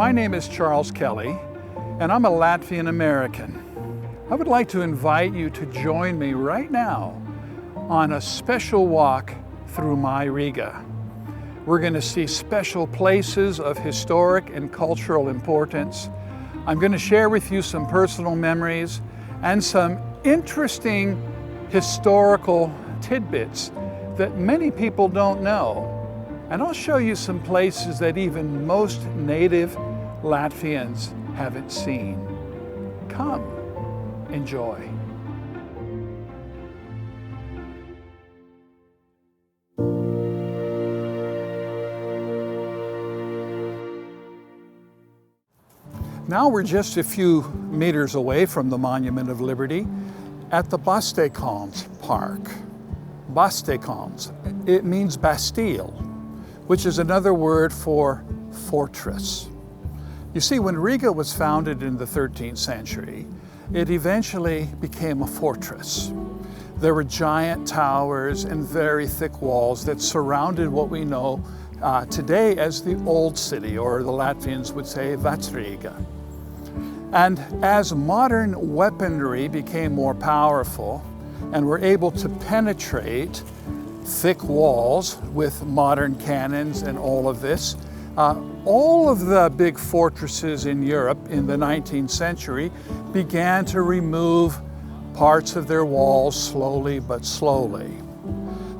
My name is Charles Kelley, and I'm a Latvian American. I would like to invite you to join me right now on a special walk through my Riga. We're going to see special places of historic and cultural importance. I'm going to share with you some personal memories and some interesting historical tidbits that many people don't know. And I'll show you some places that even most native Latvians haven't seen. Come, enjoy. Now we're just a few meters away from the Monument of Liberty at the Bastejkalns Park. Bastejkalns, it means Bastille, which is another word for fortress. You see, when Riga was founded in the 13th century, it eventually became a fortress. There were giant towers and very thick walls that surrounded what we know today as the Old City, or the Latvians would say Vecrīga. And as modern weaponry became more powerful and were able to penetrate thick walls with modern cannons and all of this, all of the big fortresses in Europe in the 19th century began to remove parts of their walls slowly but slowly.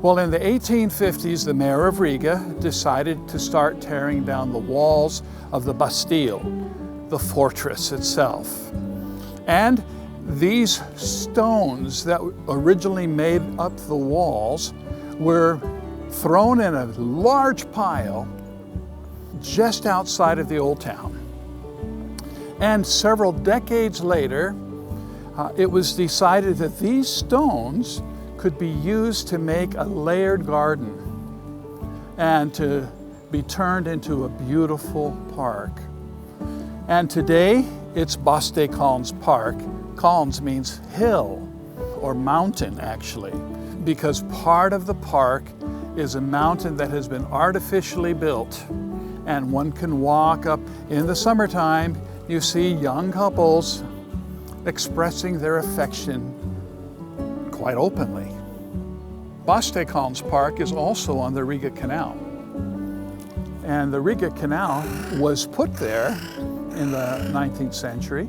Well, in the 1850s, the mayor of Riga decided to start tearing down the walls of the Bastille, the fortress itself. And these stones that originally made up the walls were thrown in a large pile just outside of the old town. And several decades later, it was decided that these stones could be used to make a layered garden and to be turned into a beautiful park. And today, it's Bastejkalns Park. Kalns means hill or mountain, actually, because part of the park is a mountain that has been artificially built, and one can walk up. In the summertime, you see young couples expressing their affection quite openly. Bastejkalns Park is also on the Riga Canal. And the Riga Canal was put there in the 19th century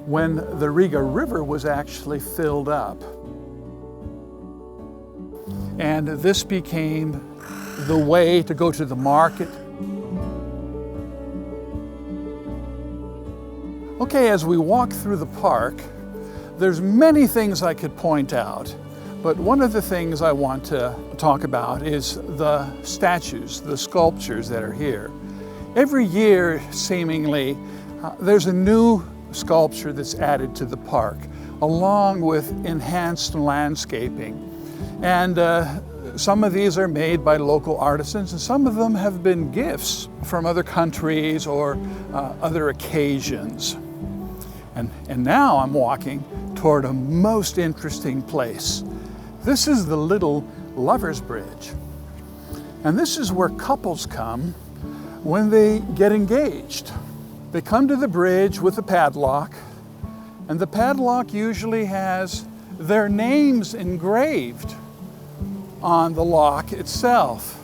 when the Riga River was actually filled up. And this became the way to go to the market. Okay, as we walk through the park, there's many things I could point out, but one of the things I want to talk about is the statues, the sculptures that are here. Every year, seemingly, there's a new sculpture that's added to the park, along with enhanced landscaping. And some of these are made by local artisans, and some of them have been gifts from other countries or other occasions. And now I'm walking toward a most interesting place. This is the little Lover's Bridge. And this is where couples come when they get engaged. They come to the bridge with a padlock, and the padlock usually has their names engraved on the lock itself.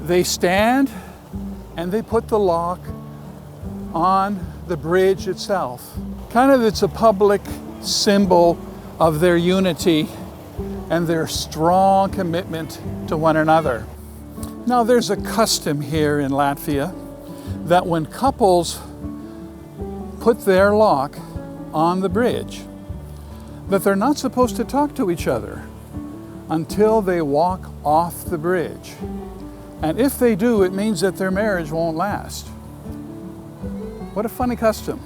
They stand and they put the lock on the bridge itself. It's a public symbol of their unity and their strong commitment to one another. Now, there's a custom here in Latvia that when couples put their lock on the bridge, that they're not supposed to talk to each other until they walk off the bridge. And if they do, it means that their marriage won't last. What a funny custom.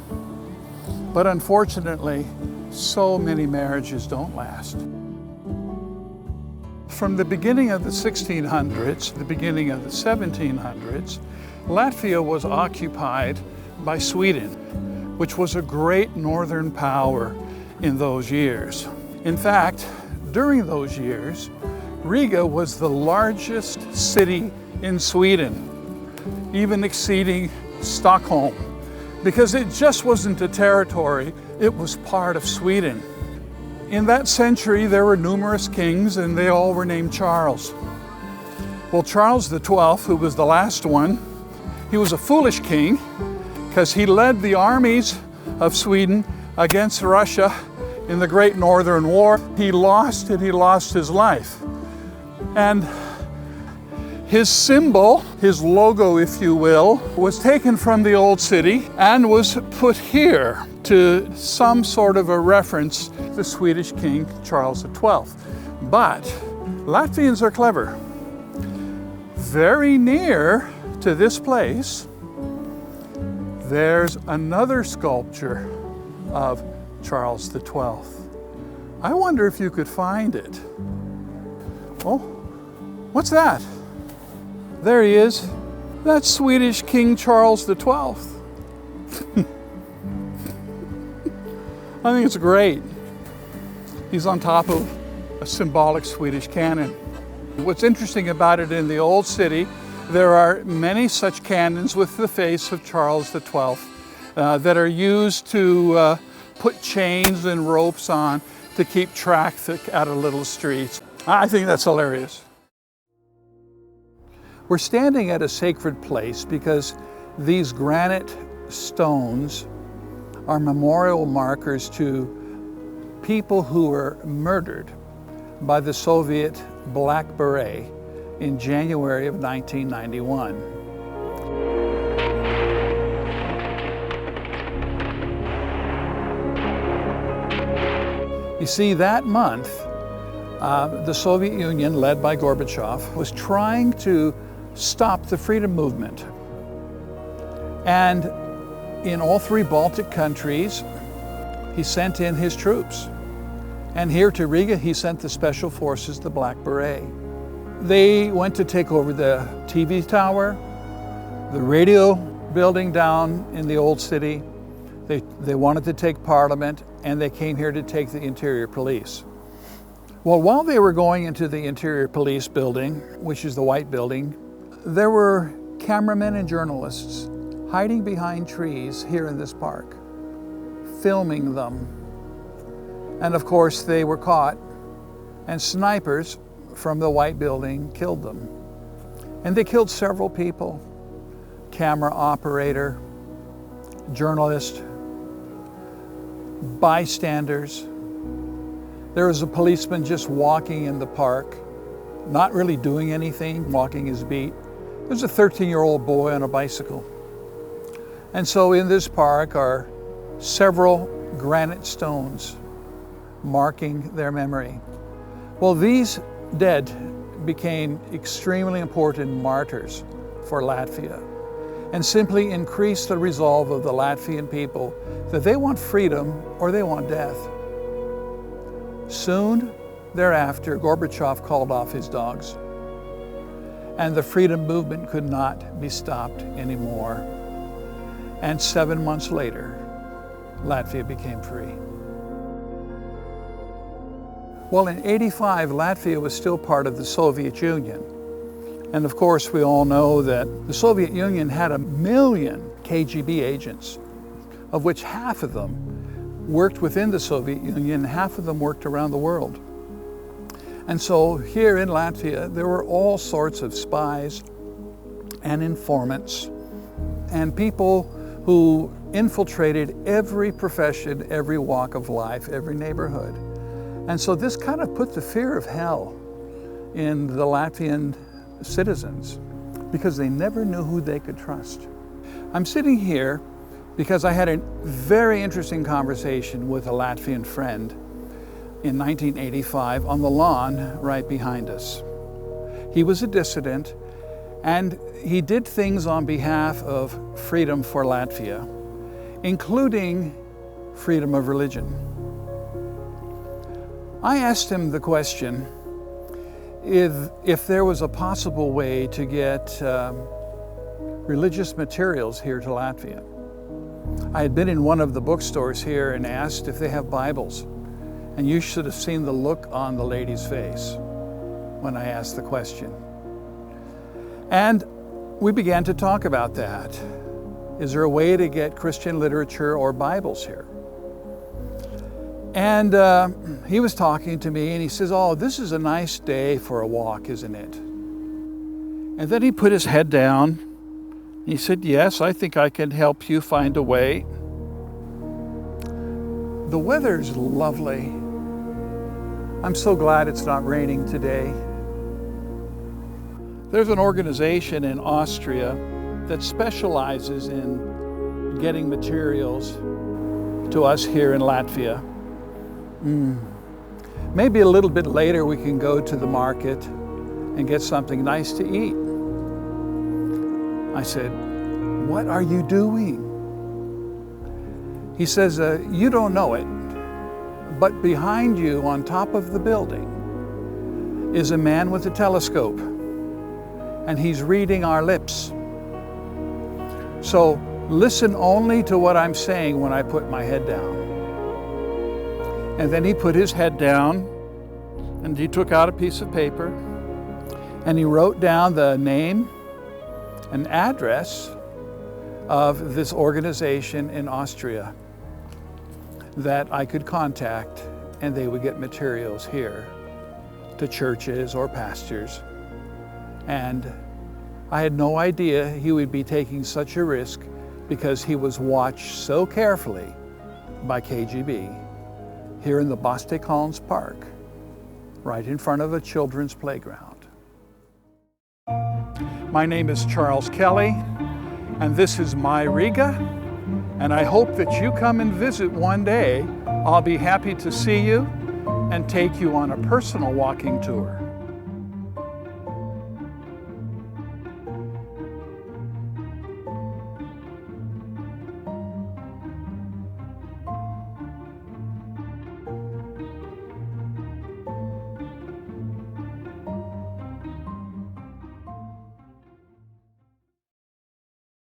But unfortunately, so many marriages don't last. From the beginning of the 1600s, the beginning of the 1700s, Latvia was occupied by Sweden, which was a great northern power in those years. In fact, during those years, Riga was the largest city in Sweden, even exceeding Stockholm, because it just wasn't a territory, it was part of Sweden. In that century, there were numerous kings, and they all were named Charles. Well, Charles XII, who was the last one, he was a foolish king because he led the armies of Sweden against Russia in the Great Northern War. He lost and he lost his life. And his symbol, his logo, if you will, was taken from the old city and was put here to some sort of a reference to the Swedish king Charles XII. But Latvians are clever. Very near to this place, there's another sculpture of Charles XII. I wonder if you could find it. Oh, what's that? There he is. That's Swedish King Charles XII. I think it's great. He's on top of a symbolic Swedish cannon. What's interesting about it, in the old city, there are many such cannons with the face of Charles XII that are used to put chains and ropes on to keep traffic out of little streets. I think that's hilarious. We're standing at a sacred place because these granite stones are memorial markers to people who were murdered by the Soviet Black Beret in January of 1991. You see, that month, the Soviet Union, led by Gorbachev, was trying to stop the freedom movement. And in all three Baltic countries, he sent in his troops. And here to Riga, he sent the Special Forces, the Black Beret. They went to take over the TV tower, the radio building down in the old city. They wanted to take Parliament, and they came here to take the Interior Police. Well, while they were going into the Interior Police building, which is the White Building, there were cameramen and journalists hiding behind trees here in this park, filming them. And of course, they were caught, and snipers from the White Building killed them. And they killed several people: camera operator, journalist, bystanders. There was a policeman just walking in the park, not really doing anything, walking his beat. There's a 13-year-old boy on a bicycle. And so in this park are several granite stones marking their memory. Well, these dead became extremely important martyrs for Latvia, and simply increased the resolve of the Latvian people that they want freedom or they want death. Soon thereafter, Gorbachev called off his dogs, and the freedom movement could not be stopped anymore. And 7 months later, Latvia became free. Well, in '85, Latvia was still part of the Soviet Union. And of course, we all know that the Soviet Union had 1 million KGB agents, of which half of them worked within the Soviet Union, and half of them worked around the world. And so here in Latvia, there were all sorts of spies and informants and people who infiltrated every profession, every walk of life, every neighborhood. And so this kind of put the fear of hell in the Latvian citizens, because they never knew who they could trust. I'm sitting here because I had a very interesting conversation with a Latvian friend in 1985 on the lawn right behind us. He was a dissident, and he did things on behalf of freedom for Latvia, including freedom of religion. I asked him the question if there was a possible way to get religious materials here to Latvia. I had been in one of the bookstores here and asked if they have Bibles, and you should have seen the look on the lady's face when I asked the question. And we began to talk about that. Is there a way to get Christian literature or Bibles here? And he was talking to me and he says, oh, this is a nice day for a walk, isn't it? And then he put his head down. He said, yes, I think I can help you find a way. The weather's lovely. I'm so glad it's not raining today. There's an organization in Austria that specializes in getting materials to us here in Latvia. Maybe a little bit later we can go to the market and get something nice to eat. I said, what are you doing? He says, you don't know it, but behind you on top of the building is a man with a telescope, and he's reading our lips. So listen only to what I'm saying when I put my head down. And then he put his head down and he took out a piece of paper and he wrote down the name and address of this organization in Austria that I could contact, and they would get materials here to churches or pastors. And I had no idea he would be taking such a risk because he was watched so carefully by KGB here in the Bastejkalns Park, right in front of a children's playground. My name is Charles Kelley, and this is my Riga, and I hope that you come and visit one day. I'll be happy to see you and take you on a personal walking tour.